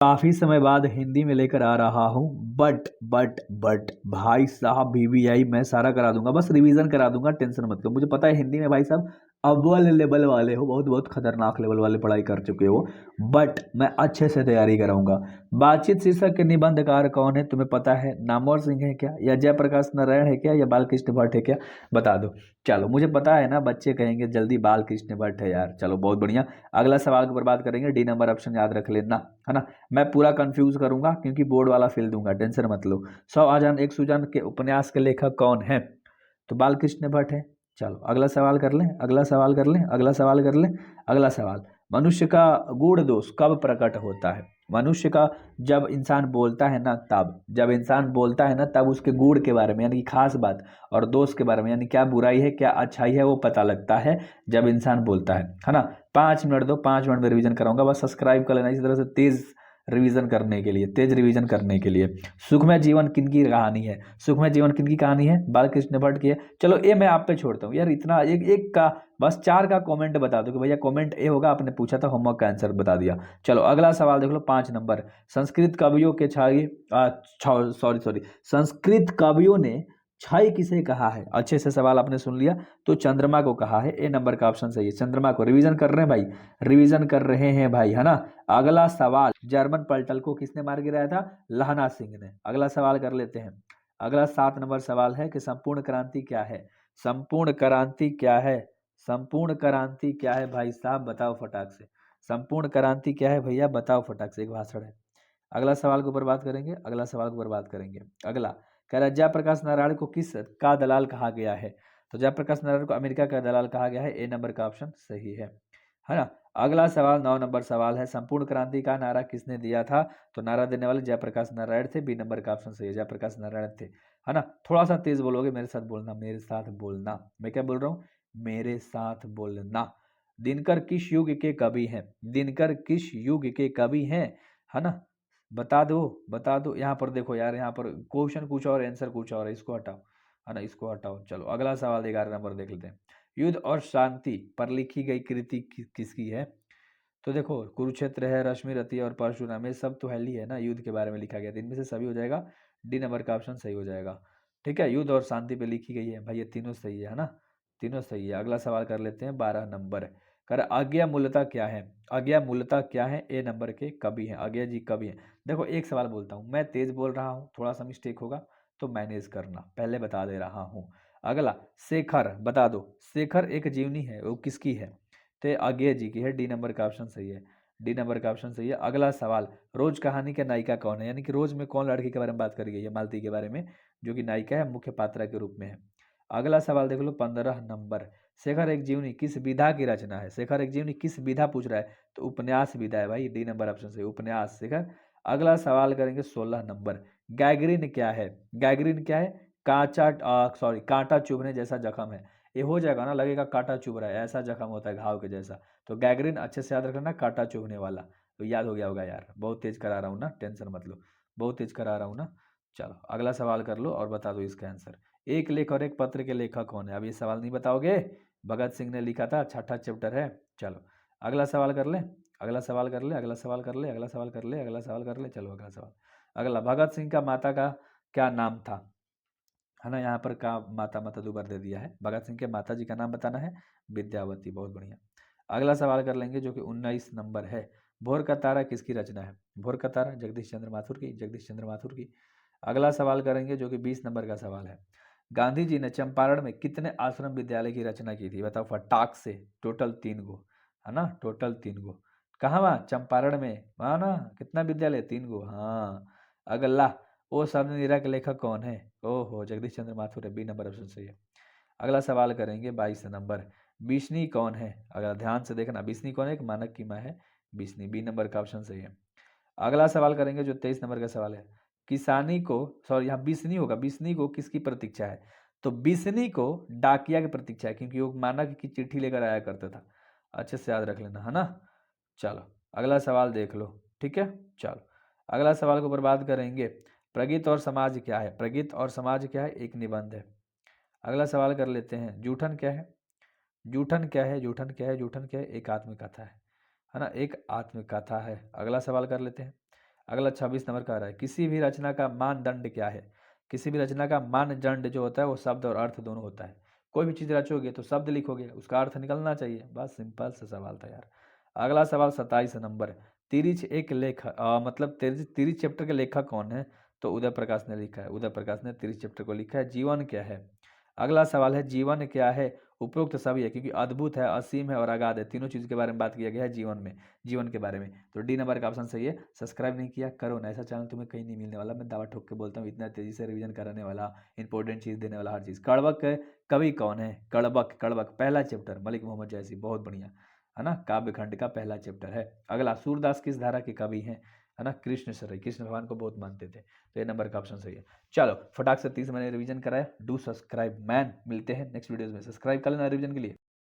काफी समय बाद हिंदी में लेकर आ रहा हूँ। बट भाई साहब VVI मैं सारा करा दूंगा, बस रिवीजन करा दूंगा, टेंशन मत लो। मुझे पता है हिंदी में भाई साहब अव्वल लेवल वाले हो, बहुत बहुत खतरनाक लेवल वाले पढ़ाई कर चुके हो, बट मैं अच्छे से तैयारी कराऊंगा। बातचीत शीर्षक के निबंधकार कौन है तुम्हें पता है? नामवर सिंह है क्या, या जयप्रकाश नारायण है क्या, या बालकृष्ण भट्ट है क्या? बता दो। चलो मुझे पता है ना, बच्चे कहेंगे जल्दी बालकृष्ण भट्ट है यार। चलो बहुत बढ़िया। अगला सवाल के ऊपर बात करेंगे, डी नंबर ऑप्शन याद रख लेना, है ना। मैं पूरा कंफ्यूज करूंगा क्योंकि बोर्ड वाला फेल दूंगा, टेंशन मत लो। 100 आजान एक सुजान के उपन्यास के लेखक कौन है? तो बालकृष्ण भट्ट है। चलो अगला सवाल कर लें, अगला सवाल कर लें, अगला सवाल कर लें। अगला सवाल, मनुष्य का गूढ़ दोष कब प्रकट होता है? मनुष्य का, जब इंसान बोलता है ना तब, जब इंसान बोलता है ना तब उसके गुण के बारे में यानी कि खास बात, और दोष के बारे में यानी क्या बुराई है क्या अच्छाई है वो पता लगता है जब इंसान बोलता है ना। 5 मिनट दो, 5 मिनट में रिवीजन कराऊंगा, बस सब्सक्राइब कर लेना इसी तरह से तेज रिवीजन करने के लिए, तेज रिवीजन करने के लिए। सुखमय जीवन किनकी कहानी है? सुखमय जीवन किनकी कहानी है? बालकृष्ण भट्ट की है। चलो ये मैं आप पे छोड़ता हूँ यार, इतना एक एक का बस 4 का कमेंट बता दो कि भैया कमेंट ए होगा, आपने पूछा था होमवर्क का आंसर बता दिया। चलो अगला सवाल देख लो, 5 नंबर। संस्कृत कवियों के छाई सॉरी सॉरी संस्कृत कवियों ने छाई किसे कहा है? अच्छे से सवाल आपने सुन लिया। तो चंद्रमा को कहा है, ए नंबर का ऑप्शन सही है, चंद्रमा को। रिवीजन कर रहे हैं भाई, रिवीजन कर रहे हैं भाई, है ना। अगला सवाल, जर्मन पलटन को किसने मार गिराया था? लहना सिंह ने। अगला सवाल कर लेते हैं। अगला 7 नंबर सवाल है कि संपूर्ण क्रांति क्या है? संपूर्ण क्रांति क्या है? संपूर्ण क्रांति क्या है भाई साहब, बताओ फटाक से। संपूर्ण क्रांति क्या है भैया, बताओ फटाक से, एक भाषण है। अगला सवाल के ऊपर बात करेंगे, अगला सवाल के ऊपर बात करेंगे। अगला कह रहा है जयप्रकाश नारायण को किस का दलाल कहा गया है? तो जयप्रकाश नारायण को अमेरिका का दलाल कहा गया है, ए नंबर का ऑप्शन सही है ना। अगला सवाल 9 नंबर सवाल है, संपूर्ण क्रांति का नारा किसने दिया था? तो नारा देने वाले जयप्रकाश नारायण थे, बी नंबर का ऑप्शन सही है, जयप्रकाश नारायण थे, है ना। थोड़ा सा तेज बोलोगे, मेरे साथ बोलना, मेरे साथ बोलना। मैं क्या बोल रहा हूँ? मेरे साथ बोलना। दिनकर किस युग के कवि हैं? दिनकर किस युग के कवि हैं, है ना। बता दो, बता दो। यहाँ पर देखो यार, यहाँ पर क्वेश्चन कुछ और आंसर कुछ और है, इसको हटाओ, है ना, इसको हटाओ। चलो अगला सवाल 11 नंबर देख लेते हैं। युद्ध और शांति पर लिखी गई कृति किसकी है? तो देखो कुरुक्षेत्र है, रश्मि रति और परशुराम, ये सब तो है ही है ना, युद्ध के बारे में लिखा गया था, इनमें से सभी हो जाएगा, डी नंबर का ऑप्शन सही हो जाएगा। ठीक है, युद्ध और शांति पे लिखी गई है भाई, ये तीनों सही है ना, तीनों सही है। अगला सवाल कर लेते हैं 12 नंबर। कर आज्ञा मूलता क्या है? आज्ञा मूलता क्या है, ए नंबर के कवि हैं, आज्ञा जी कवि हैं। देखो एक सवाल बोलता हूँ, मैं तेज बोल रहा हूँ, थोड़ा सा मिस्टेक होगा तो मैनेज करना, पहले बता दे रहा हूँ। अगला, शेखर, बता दो, शेखर एक जीवनी है, वो किसकी है? तो आज्ञा जी की है, डी नंबर का ऑप्शन सही है, डी नंबर का ऑप्शन सही है। अगला सवाल, रोज कहानी के नायिका कौन है? यानी कि रोज में कौन लड़की के बारे में बात करी गई है? मालती के बारे में, जो कि नायिका है, मुख्य पात्रा के रूप में है। अगला सवाल देख लो 15 नंबर। शेखर एक जीवनी किस विधा की रचना है? शेखर एक जीवनी किस विधा पूछ रहा है? तो उपन्यास विधा है भाई, डी नंबर ऑप्शन सही, उपन्यास शेखर। अगला सवाल करेंगे 16 नंबर। गैग्रीन क्या है? गैग्रीन क्या है? कांटा चुभने जैसा जख्म है। ये हो जाएगा ना, लगेगा कांटा चुभ रहा है, ऐसा जख्म होता है घाव के जैसा। तो गैग्रीन अच्छे से याद रखना, कांटा चुभने वाला। तो याद हो गया होगा यार, बहुत तेज करा रहा हूँ ना, टेंशन मत लो, बहुत तेज करा रहा हूँ ना। चलो अगला सवाल कर लो और बता दो इसका आंसर। एक लेख और एक पत्र के लेखक कौन है? अब ये सवाल नहीं बताओगे? भगत सिंह ने लिखा था, छठा चैप्टर है। चलो अगला सवाल कर ले, अगला सवाल कर ले, अगला सवाल कर ले, अगला सवाल कर ले, अगला सवाल कर ले। चलो अगला सवाल। अगला, भगत सिंह का माता का क्या नाम था? है ना, यहाँ पर का माता माता दोबारा दे दिया है, भगत सिंह के माता जी का नाम बताना है, विद्यावती, बहुत बढ़िया। अगला सवाल कर लेंगे जो कि 19 नंबर है। भोर का तारा किसकी रचना है? भोर का तारा जगदीश चंद्र माथुर की, जगदीश चंद्र माथुर की। अगला सवाल करेंगे जो कि 20 नंबर का सवाल है। गांधी जी ने चंपारण में कितने आश्रम विद्यालय की रचना की थी? बताओ फटाक से। टोटल 3 गो, है ना, टोटल 3 गो। कहाँ? वहाँ चंपारण में, वहाँ ना, कितना विद्यालय? 3 गो, हाँ। अगला, ओ साधनेरा के लेखक कौन है? ओहो, जगदीश चंद्र माथुर है, बी नंबर ऑप्शन सही है। अगला सवाल करेंगे 22 नंबर। बिस्नी कौन है? अगर ध्यान से देखना, बिस्नी कौन है? एक मानक की माँ है बिस्नी, बी नंबर का ऑप्शन सही है। अगला सवाल करेंगे जो 23 नंबर का सवाल है। किसानी को, सॉरी यहाँ बिस्नी होगा, बिस्नी को किसकी प्रतीक्षा है? तो बिस्नी को डाकिया की प्रतीक्षा है, क्योंकि वो मानक की चिट्ठी लेकर आया करता था। अच्छे से याद रख लेना, है ना। चलो अगला सवाल देख लो, ठीक है। चलो अगला सवाल के ऊपर बात करेंगे, प्रगीत और समाज क्या है? प्रगीत और समाज क्या है? एक निबंध है। अगला सवाल कर लेते हैं, जूठन क्या है? जूठन क्या है? जूठन क्या है? जूठन क्या है? एक आत्मकथा है ना, एक आत्मकथा है। अगला सवाल कर लेते हैं। अगला 26 नंबर का आ रहा है, किसी भी रचना का मानदंड क्या है? किसी भी रचना का मानदंड जो होता है वो शब्द और अर्थ दोनों होता है। कोई भी चीज़ रचोगे तो शब्द लिखोगे, उसका अर्थ निकलना चाहिए, बस सिंपल सा सवाल था यार। अगला सवाल 27 नंबर, तिरिच एक लेख मतलब तिरिच चैप्टर के लेखक कौन है? तो उदय प्रकाश ने लिखा है, उदय प्रकाश ने तिरिच चैप्टर को लिखा है। जीवन क्या है? अगला सवाल है, जीवन क्या है? उपरोक्त सभी है, क्योंकि अद्भुत है, असीम है और अगाध है, तीनों चीज़ के बारे में बात किया गया है जीवन में, जीवन के बारे में। तो डी नंबर का ऑप्शन सही है। सब्सक्राइब नहीं किया करो ना, ऐसा चैनल तुम्हें कहीं नहीं मिलने वाला, मैं दावा ठोक के बोलता हूँ, इतना तेजी से रिवीजन कराने वाला, इंपॉर्टेंट चीज़ देने वाला, हर चीज़। कड़बक कवि कौन है? कड़बक, कड़बक पहला चैप्टर मलिक मोहम्मद जैसी, बहुत बढ़िया, है ना, काव्य खंड का पहला चैप्टर है। अगला, सूरदास किस धारा के कवि हैं? है ना, कृष्ण सर, कृष्ण भगवान को बहुत मानते थे, तो ये नंबर का ऑप्शन सही है। चलो फटाक से 30 मैंने रिवीजन कराया। डू सब्सक्राइब मैन, मिलते हैं नेक्स्ट वीडियोस में, सब्सक्राइब कर लेना रिवीजन के लिए।